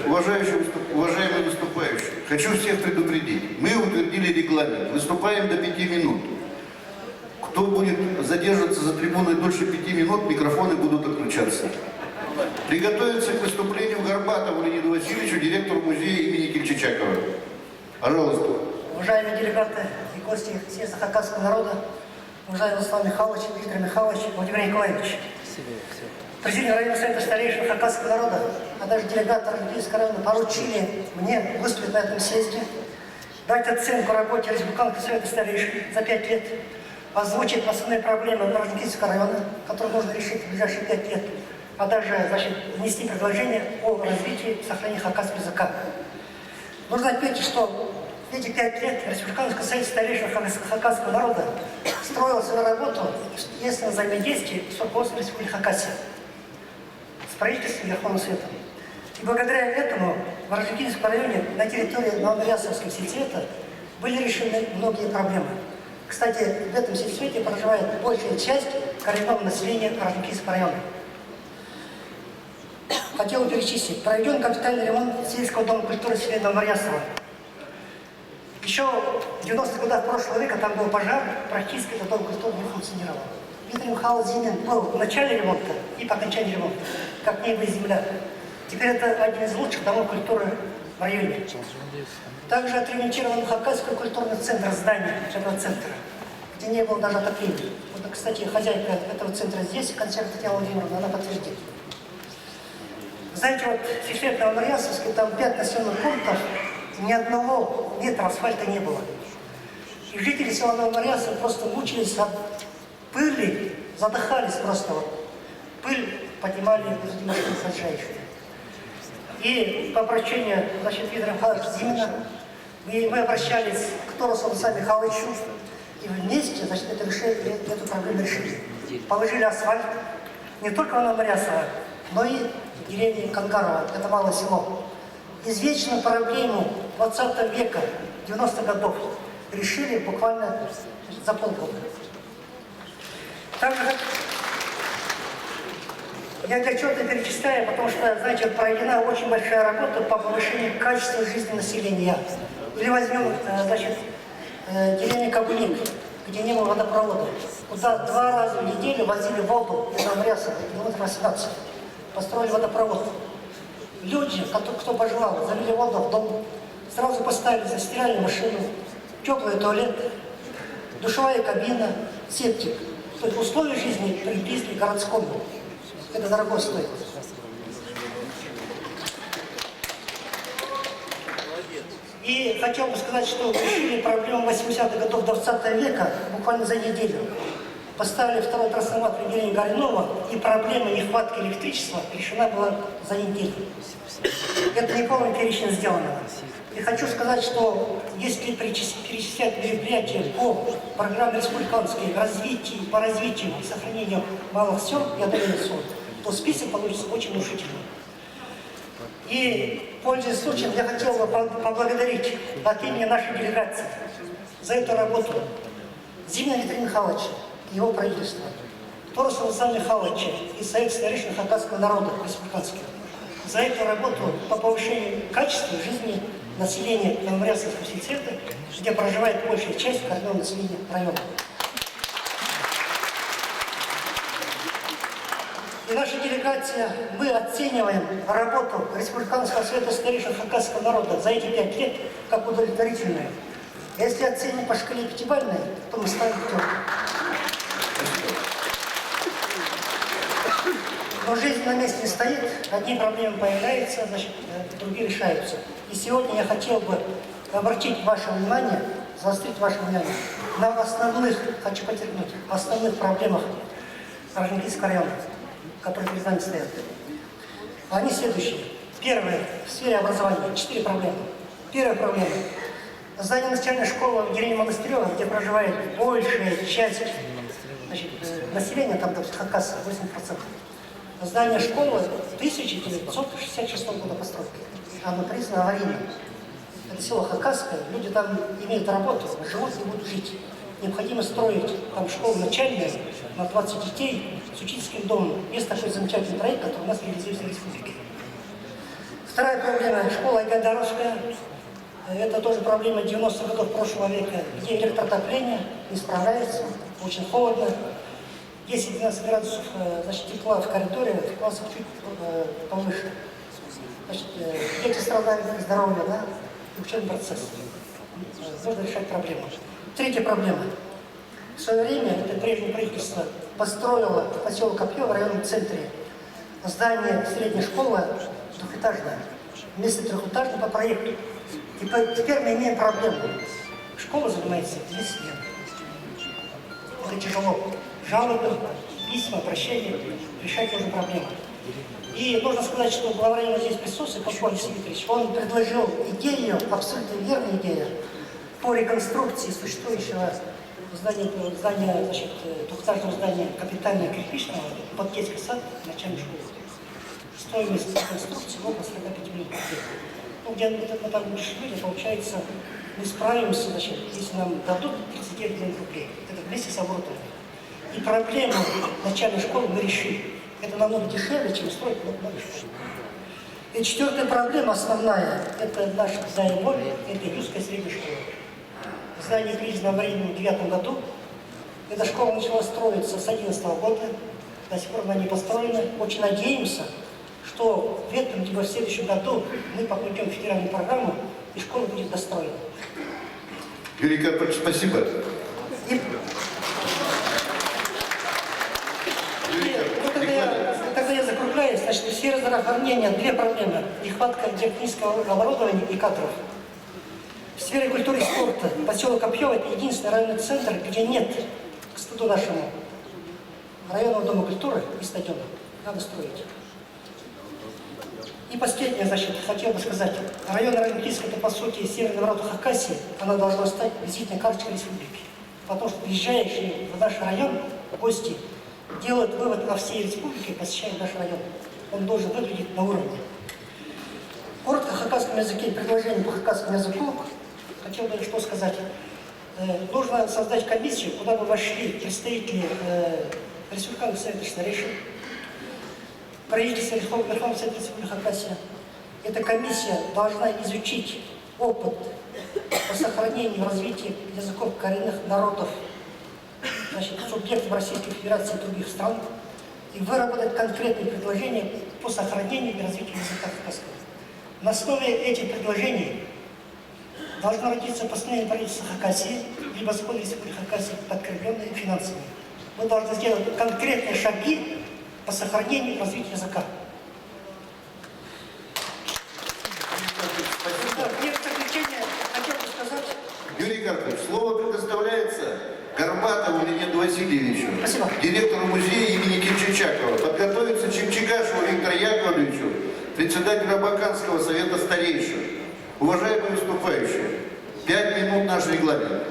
уважаемые выступающие, хочу всех предупредить. Мы утвердили регламент. Выступаем до 5 минут. Кто будет задерживаться за трибуной дольше 5 минут, микрофоны будут отключаться. Приготовиться к выступлению Горбатову Леониду Васильевичу, директору музея имени Кельчичакова. Пожалуйста. Уважаемые делегаты и гости съезда хакасского народа, уважаемый Руслан Михайлович, Виктор Михайлович, Владимир Николаевич. Президент районного совета старейшин хакасского народа, а также делегаты Архангельского района поручили мне выступить на этом съезде, дать оценку работе Республиканского совета старейшин за 5 лет, озвучить основные проблемы Архангельского района, которые нужно решить в ближайшие 5 лет, а также внести предложение о развитии и сохранении хакасского языка. Нужно отметить, что эти 5 лет Республиканский совет старейшин хакасского народа строил свою работу в тесном взаимодействии с руководством Республики Хакасия, с правительством Верховным Светом. И благодаря этому в Орджоникидзевском районе на территории Новоясовского сельсовета были решены многие проблемы. Кстати, в этом сельсовете проживает большая часть коренного населения Орджоникидзевского района. Хотел перечислить. Проведен капитальный ремонт сельского дома культуры селения Новоясова. Еще в 90-х годах прошлого века там был пожар, практически этот дом культуры не функционировал. Виктор Михайлович Зимин был в начале ремонта и по окончании ремонта, как небо и земля. Теперь это один из лучших домов культуры в районе. Также отремонтирован Хакасский культурный центр, здание этого центра, где не было даже отопления. Вот, кстати, хозяйка этого центра здесь, концерт Татьяна Владимировна, она подтвердит. Знаете, вот в сельсовете Новоясовске там 5 населенных пунктов, ни одного метра асфальта не было. И жители села Новомарьясова просто мучились от пыли, задыхались просто. Вот. Пыль поднимали эти машины сажающие. И по обращению, Виктора Михайловича Зимина, мы обращались к Торусу Александру Михайловичу, и вместе, эту проблему решили. Положили асфальт не только в Новомарьясово, но и в деревне Кангарово, это малое село. Извечную проблему 20 века, 90-х годов, решили буквально за полгода. Также я для чего-то перечисляю, потому что, знаете, проведена очень большая работа по повышению качества жизни населения. Или возьмем, деревню Кабулик, где не было водопровода. Куда 2 раза в неделю возили воду из Новомарьясова, километров 18. Построили водопровод. Люди, кто пожелал, залили воду в дом, сразу поставили застиральную машину, теплый туалет, душевая кабина, септик. То есть условия жизни приблизили к городскому. Это дорого стоит. И хотел бы сказать, что решили проблему 80-х годов 20 века буквально за неделю. Поставили второй трансформатор в деревне Горинова, и проблема нехватки электричества решена была за неделю. Это не полный перечень сделанного. И хочу сказать, что если перечислять мероприятия по программе республиканской по развитию и сохранению малых сел и отдаленных сел, то список получится очень внушительный. И, пользуясь случаем, я хотел бы поблагодарить от имени нашей делегации за эту работу Зимина Виктора Михайловича, его правительства, Торуса Александра Михайловича и Совет старейшин хакасского народа республиканского за эту работу по повышению качества жизни населения Новомарьясовского сельсовета, где проживает большая часть коренного населения района. И наша делегация, мы оцениваем работу Республиканского совета старейшин хакасского народа за эти 5 лет как удовлетворительную. Если оценим по шкале 5-бальной, то мы ставим 5. Но жизнь на месте не стоит, одни проблемы появляются, другие решаются. И сегодня я хотел бы обратить ваше внимание, заострить ваше внимание на основных, хочу подчеркнуть, основных проблемах Орджоникидзевского района, которые перед нами стоят. Они следующие. Первое, в сфере образования, 4 проблемы. Первая проблема. Здание начальной школы в деревне Монастырево, где проживает большая часть населения, там Хакаса, 80%. Здание школы 1966 года постройки. Оно признано аварийным. Это село Хакасское, люди там имеют работу, живут и будут жить. Необходимо строить там школу начальную на 20 детей с учительским домом. Есть такой замечательный проект, который у нас реализуется в республике. Вторая проблема – школа Айгайдаровская. Это тоже проблема 90-х годов прошлого века, где электротопление не справляется, очень холодно. 10-12 градусов значит, тепла в коридоре, в классах чуть повыше. Значит, дети страдают здоровьем, да, и учебный процесс. Нужно решать проблему. Третья проблема. В свое время это прежнее правительство построило в поселок Копье в районном центре здание средней школы двухэтажное, вместо трехэтажного по проекту. Теперь мы имеем проблему. Школа занимается 10 лет. Это тяжело. Жалобы, письма, обращения, решать нужно проблему. И нужно сказать, что глава района здесь присутствует, Павел Сергеевич, он предложил идею, абсолютно верную идею, по реконструкции существующего здания значит, двухэтажного здания капитального кирпичного под детский сад начальной школы. Стоимость реконструкции около 45 миллионов рублей. Ну, где мы там решили, получается, мы справимся, значит, если нам дадут 39 миллионов рублей, это вместе с оборудованием. И проблему начальной школы мы решили. Это намного дешевле, чем строить новую школу. И четвертая проблема, основная, это наша здание боль, это Юрская средняя школа. Здание признано аварийным в 2009 году. Эта школа начала строиться с 2011 года. До сих пор она не построена. Очень надеемся, что в этом либо в следующем году мы попадем в федеральную программу, и школа будет достроена. Юрий Карпович, спасибо. Когда я закругляюсь, значит, в сфере здравоохранения две проблемы. Нехватка диагностического оборудования и кадров. В сфере культуры и спорта поселок Копьево – это единственный районный центр, где нет, к стыду нашему, районного дома культуры и стадиона. Надо строить. И последнее, значит, хотел бы сказать. Район Олимпийский – это, по сути, северный ворот Хакасии. Она должна стать визитной карточкой республики. Потому что приезжающие в наш район гости делают вывод о всей республике и посещают наш район. Он должен выглядеть на уровне. Коротко о хакасском языке и предложение по хакасскому языку. Хотел бы что сказать. Нужно создать комиссию, куда бы вошли представители Республиканского совета старейшин, правительства Верховного Совета Республики Хакасия. Эта комиссия должна изучить опыт по сохранению и развитию языков коренных народов, значит, субъектов Российской Федерации и других стран, и выработать конкретные предложения по сохранению и развитию языка хакасского. На основе этих предложений должно родиться постановление правительства Хакасии, либо закон Республики Хакасии, подкрепленные финансами. Мы должны сделать конкретные шаги по сохранению и развитию языка. И в заключение хотел бы сказать... Юрий Карпович, слово предоставляется Горбатову Леониду Васильевичу, Спасибо. Директору музея имени Кимчичакова. Подготовиться Чимчикашеву Виктору Яковлевичу, председателю Абаканского совета старейшин. Уважаемые выступающие, 5 минут наш регламент.